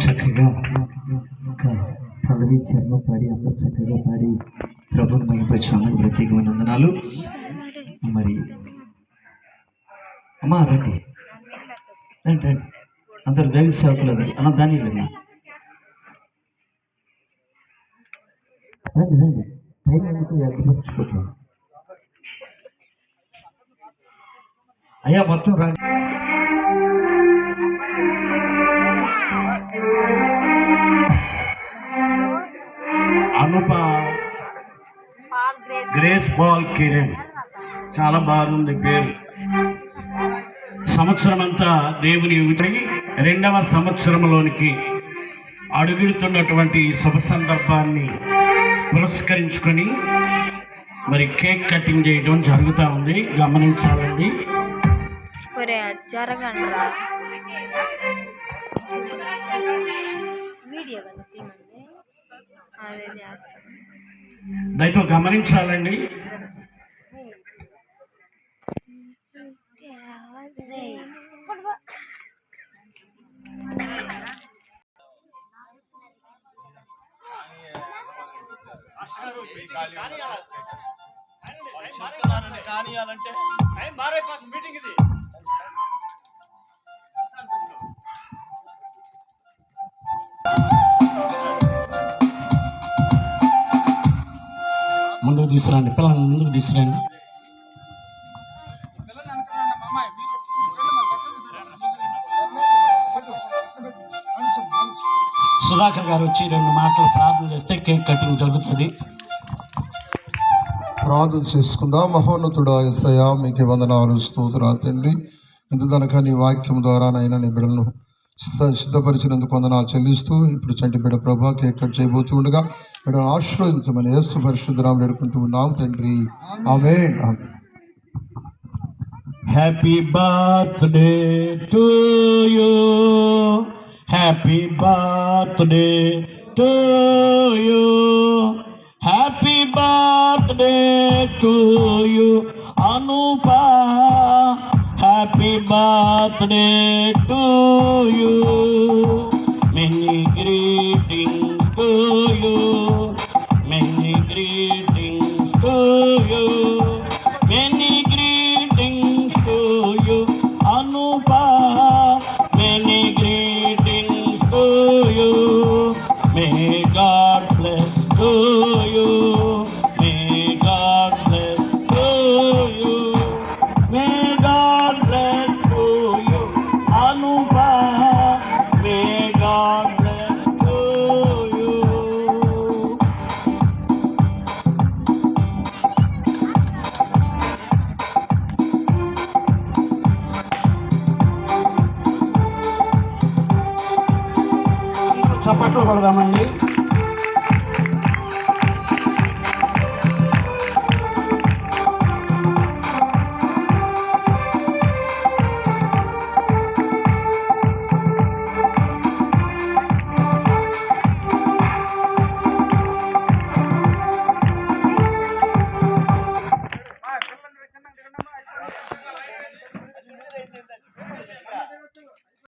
చక్కగా పల్లవి చర్మ పాడి అందరూ చక్కగా పాడి ప్రభుత్వం మహిపరిచినందుకు ప్రత్యేకమైన వందనాలు. మరి అమ్మా రండి రండి రండి అందరు దైవ సేవకులు అన్న దాని రండి రండి రండి టైం ఎందుకు ఏర్పరచుకోవట్లేదు అయ్యా మొత్తం రండి. అనుప గ్రేస్ బాల్ కిరణ్ చాలా బాగుంది పేరు. సంవత్సరం అంతా దేవుని రెండవ సంవత్సరంలోనికి అడుగుతున్నటువంటి శుభ సందర్భాన్ని పురస్కరించుకొని మరి కేక్ కటింగ్ చేయడం జరుగుతూ ఉంది, గమనించాలండి. దయతో గమనించాలండి. మీటింగ్ ఇది ముందుకు తీసుకురండి, పిల్లల్ని ముందుకు తీసుకురండి. సుధాకర్ గారు వచ్చి 2 మాటలు ప్రార్థన చేస్తే కేక్ కటింగ్ జరుగుతుంది. ప్రార్థన చేసుకుందాం. మహోన్నతుడా యేసయ్యా మీకు వందనాలు స్తోత్రాలు తండ్రి. ఇంతదనక నీ వాక్యం ద్వారా నైనా నీ బిడ్డలను సిద్ధపరిచినందుకు వందనాలు చెల్లిస్తూ ఇప్పుడు చంటి బిడ్డ ప్రభా కేక్ కట్ చేయబోతూ ఉండగా బిడ్డను ఆశీర్వదించమని యేసు పరిశుద్ధనామములో వేడుకుంటూ ఉన్నాం తండ్రి, ఆమేన్. Happy birthday to you, happy birthday to you, happy birthday to you Anupa, happy birthday to you, many greetings to you, many greetings to you, many greetings to you Anupa, many greetings to you, may God bless to you, may God bless to you, may God bless to you Anupa, may God bless to you. చప్పట్లు కొడదామండి.